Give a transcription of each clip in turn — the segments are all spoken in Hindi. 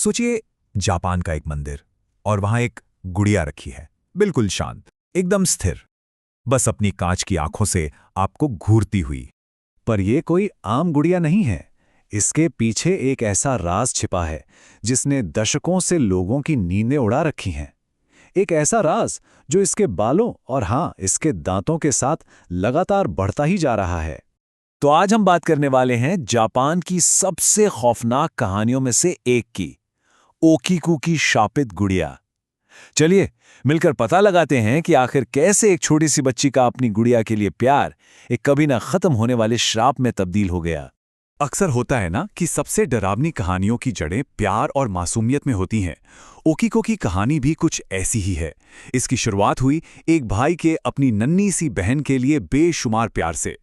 सोचिए, जापान का एक मंदिर और वहां एक गुड़िया रखी है, बिल्कुल शांत, एकदम स्थिर, बस अपनी कांच की आंखों से आपको घूरती हुई। पर यह कोई आम गुड़िया नहीं है। इसके पीछे एक ऐसा राज छिपा है जिसने दशकों से लोगों की नींदें उड़ा रखी हैं। एक ऐसा राज जो इसके बालों और हाँ, इसके दांतों के साथ लगातार बढ़ता ही जा रहा है। तो आज हम बात करने वाले हैं जापान की सबसे खौफनाक कहानियों में से एक की, ओकीकू की शापित गुड़िया। चलिए मिलकर पता लगाते हैं कि आखिर कैसे एक छोटी सी बच्ची का अपनी गुड़िया के लिए प्यार एक कभी ना खत्म होने वाले श्राप में तब्दील हो गया। अक्सर होता है ना कि सबसे डरावनी कहानियों की जड़ें प्यार और मासूमियत में होती हैं। ओकीको की कहानी भी कुछ ऐसी ही है। इसकी शुरुआत हुई एक भाई के अपनी नन्ही सी बहन के लिए बेशुमार प्यार से।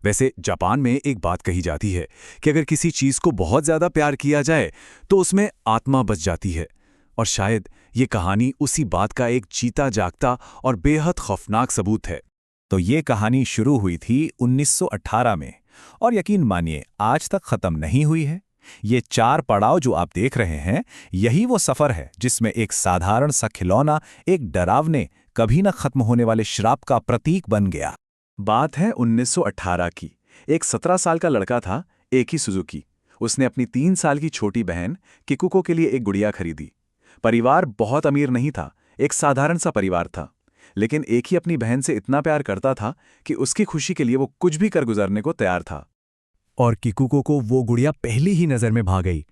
वैसे जापान में एक बात कही जाती है कि अगर किसी चीज को बहुत ज्यादा प्यार किया जाए तो उसमें आत्मा बस जाती है, और शायद ये कहानी उसी बात का एक जीता जागता और बेहद खौफनाक सबूत है। तो ये कहानी शुरू हुई थी 1918 में, और यकीन मानिए आज तक खत्म नहीं हुई है। ये 4 पड़ाव जो आप देख रहे हैं, यही वो सफर है जिसमें एक साधारण सा खिलौना एक डरावने, कभी न खत्म होने वाले श्राप का प्रतीक बन गया। बात है 1918 की। एक 17 साल का लड़का था, एकी सुजुकी। उसने अपनी 3 साल की छोटी बहन किकुको के लिए एक गुड़िया खरीदी। परिवार बहुत अमीर नहीं था, एक साधारण सा परिवार था, लेकिन एक ही अपनी बहन से इतना प्यार करता था कि उसकी खुशी के लिए वो कुछ भी कर गुजरने को तैयार था। और किकुको को वो गुड़िया पहली ही नजर में भा गई।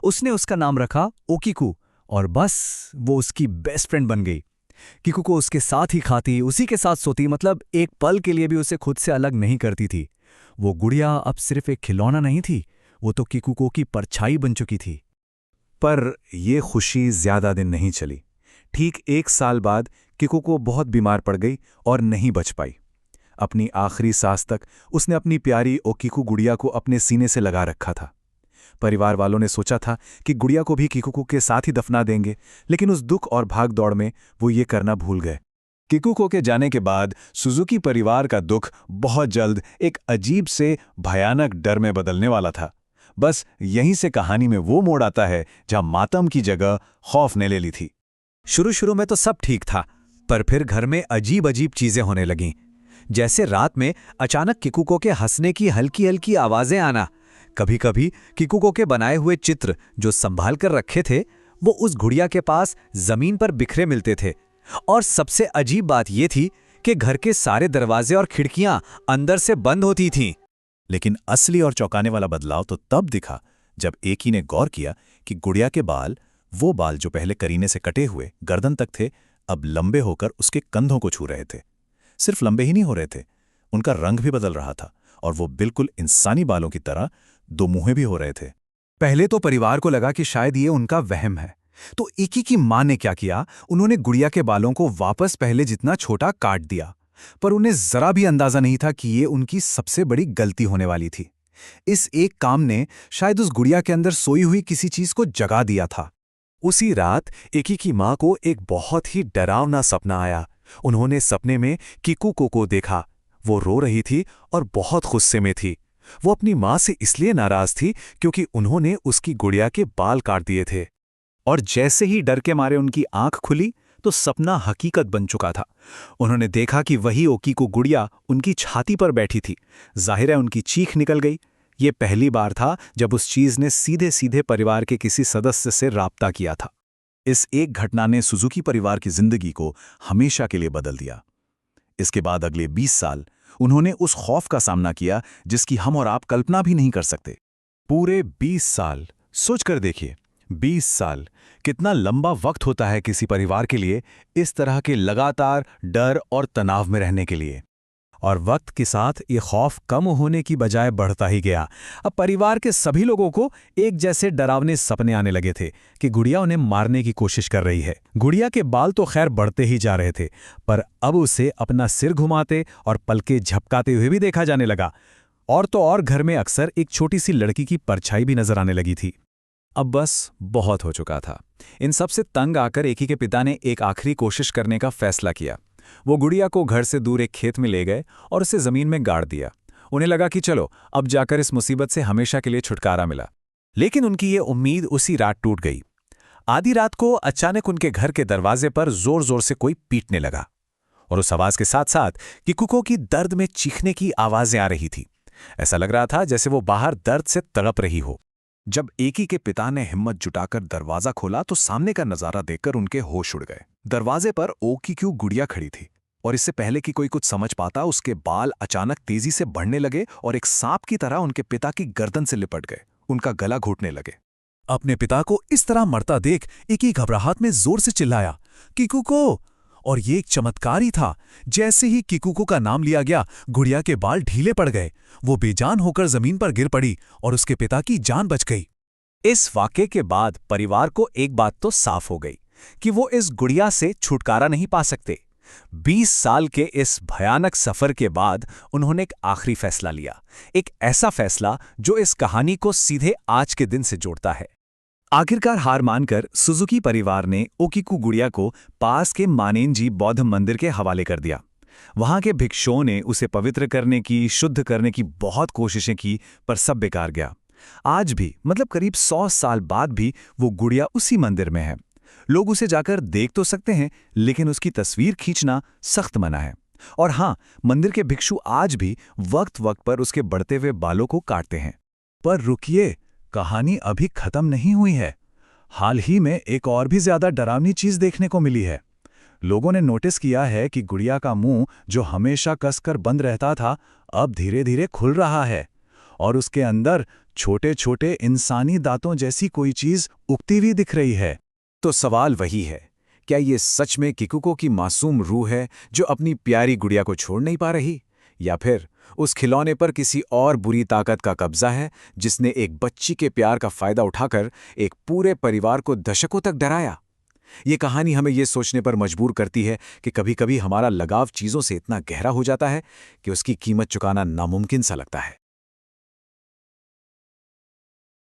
उसने उसका नाम रखा ओकीकू, और बस वो उसकी बेस्ट फ्रेंड बन गई। किकुको उसके साथ ही खाती, उसी के साथ सोती, मतलब एक पल के लिए भी उसे खुद से अलग नहीं करती थी। वो गुड़िया अब सिर्फ एक खिलौना नहीं थी, वो तो किकुको की परछाई बन चुकी थी। पर यह खुशी ज्यादा दिन नहीं चली। ठीक 1 साल बाद किकुको बहुत बीमार पड़ गई और नहीं बच पाई। अपनी आखिरी सांस तक उसने अपनी प्यारी ओकीकू गुड़िया को अपने सीने से लगा रखा था। परिवार वालों ने सोचा था कि गुड़िया को भी किकुको के साथ ही दफना देंगे, लेकिन उस दुख और भाग दौड़ में वो ये करना भूल गए। किकुको के जाने के बाद सुजुकी परिवार का दुख बहुत जल्द एक अजीब से भयानक डर में बदलने वाला था। बस यहीं से कहानी में वो मोड़ आता है जहां मातम की जगह खौफ ने ले ली थी। शुरू में तो सब ठीक था, पर फिर घर में अजीब अजीब चीजें होने लगीं। जैसे रात में अचानक किकुको के हंसने की हल्की हल्की आवाजें आना। कभी कभी किकुको के बनाए हुए चित्र जो संभाल कर रखे थे, वो उस गुड़िया के पास जमीन पर बिखरे मिलते थे। और सबसे अजीब बात यह थी कि घर के सारे दरवाजे और खिड़कियां अंदर से बंद होती थीं। लेकिन असली और चौंकाने वाला बदलाव तो तब दिखा जब एकी ने गौर किया कि गुड़िया के बाल, वो बाल जो पहले करीने से कटे हुए गर्दन तक थे, अब लंबे होकर उसके कंधों को छू रहे थे। सिर्फ लंबे ही नहीं हो रहे थे, उनका रंग भी बदल रहा था, और वो बिल्कुल इंसानी बालों की तरह 2 मुंह भी हो रहे थे। पहले तो परिवार को लगा कि शायद ये उनका वहम है। तो एकी की मां ने क्या किया, उन्होंने गुड़िया के बालों को वापस पहले जितना छोटा काट दिया। पर उन्हें जरा भी अंदाजा नहीं था कि ये उनकी सबसे बड़ी गलती होने वाली थी। इस एक काम ने शायद उस गुड़िया के अंदर सोई हुई किसी चीज को जगा दिया था। उसी रात एकी की मां को एक बहुत ही डरावना सपना आया। उन्होंने सपने में किकुको को देखा। वो रो रही थी और बहुत गुस्से में थी। वो अपनी मां से इसलिए नाराज थी क्योंकि उन्होंने उसकी गुड़िया के बाल काट दिए थे। और जैसे ही डर के मारे उनकी आंख खुली तो सपना हकीकत बन चुका था। उन्होंने देखा कि वही ओकीको गुड़िया उनकी छाती पर बैठी थी। जाहिर है उनकी चीख निकल गई। ये पहली बार था जब उस चीज ने सीधे सीधे परिवार के किसी सदस्य से राब्ता किया था। इस एक घटना ने सुजुकी परिवार की जिंदगी को हमेशा के लिए बदल दिया। इसके बाद अगले 20 साल उन्होंने उस खौफ का सामना किया जिसकी हम और आप कल्पना भी नहीं कर सकते। पूरे 20 साल, सोच कर देखिए, 20 साल कितना लंबा वक्त होता है किसी परिवार के लिए इस तरह के लगातार डर और तनाव में रहने के लिए। और वक्त के साथ ये खौफ कम होने की बजाय बढ़ता ही गया। अब परिवार के सभी लोगों को एक जैसे डरावने सपने आने लगे थे कि गुड़िया उन्हें मारने की कोशिश कर रही है। गुड़िया के बाल तो खैर बढ़ते ही जा रहे थे, पर अब उसे अपना सिर घुमाते और पलके झपकाते हुए भी देखा जाने लगा। और तो और घर में अक्सर एक छोटी सी लड़की की परछाई भी नजर आने लगी थी। अब बस बहुत हो चुका था। इन सबसे तंग आकर एकी के पिता ने एक आखिरी कोशिश करने का फैसला किया। वो गुड़िया को घर से दूर एक खेत में ले गए और उसे जमीन में गाड़ दिया। उन्हें लगा कि चलो अब जाकर इस मुसीबत से हमेशा के लिए छुटकारा मिला। लेकिन उनकी ये उम्मीद उसी रात टूट गई। आधी रात को अचानक उनके घर के दरवाजे पर जोर जोर से कोई पीटने लगा, और उस आवाज के साथ साथ किकुको की दर्द में चीखने की आवाजें आ रही थी। ऐसा लग रहा था जैसे वो बाहर दर्द से तड़प रही हो। जब एकी के पिता ने हिम्मत जुटाकर दरवाजा खोला तो सामने का नजारा देखकर उनके होश उड़ गए। दरवाजे पर ओकीक्यू गुड़िया खड़ी थी, और इससे पहले कि कोई कुछ समझ पाता उसके बाल अचानक तेजी से बढ़ने लगे और एक सांप की तरह उनके पिता की गर्दन से लिपट गए, उनका गला घोटने लगे। अपने पिता को इस तरह मरता देख एकी घबराहट में जोर से चिल्लाया, किकुको! और ये एक चमत्कार ही था। जैसे ही किकुको का नाम लिया गया, गुड़िया के बाल ढीले पड़ गए, वो बेजान होकर जमीन पर गिर पड़ी और उसके पिता की जान बच गई। इस वाक़े के बाद परिवार को एक बात तो साफ हो गई कि वो इस गुड़िया से छुटकारा नहीं पा सकते। 20 साल के इस भयानक सफर के बाद उन्होंने एक आखिरी फैसला लिया, एक ऐसा फैसला जो इस कहानी को सीधे आज के दिन से जोड़ता है। आखिरकार हार मानकर सुजुकी परिवार ने ओकीकू गुड़िया को पास के मानेंजी बौद्ध मंदिर के हवाले कर दिया। वहां के भिक्षुओं ने उसे पवित्र करने की, शुद्ध करने की बहुत कोशिशें की, पर सब बेकार गया। आज भी, मतलब करीब 100 साल बाद भी, वो गुड़िया उसी मंदिर में है। लोग उसे जाकर देख तो सकते हैं, लेकिन उसकी तस्वीर खींचना सख्त मना है। और हां, मंदिर के भिक्षु आज भी वक्त वक्त पर उसके बढ़ते हुए बालों को काटते हैं। पर रुकिए, कहानी अभी खत्म नहीं हुई है। हाल ही में एक और भी ज्यादा डरावनी चीज देखने को मिली है। लोगों ने नोटिस किया है कि गुड़िया का मुंह, जो हमेशा कसकर बंद रहता था, अब धीरे धीरे खुल रहा है, और उसके अंदर छोटे छोटे इंसानी दांतों जैसी कोई चीज उगती हुई दिख रही है। तो सवाल वही है, क्या ये सच में किकुको की मासूम रूह है जो अपनी प्यारी गुड़िया को छोड़ नहीं पा रही, या फिर उस खिलौने पर किसी और बुरी ताकत का कब्जा है जिसने एक बच्ची के प्यार का फायदा उठाकर एक पूरे परिवार को दशकों तक डराया? ये कहानी हमें ये सोचने पर मजबूर करती है कि कभी-कभी हमारा लगाव चीज़ों से इतना गहरा हो जाता है कि उसकी कीमत चुकाना नामुमकिन सा लगता है।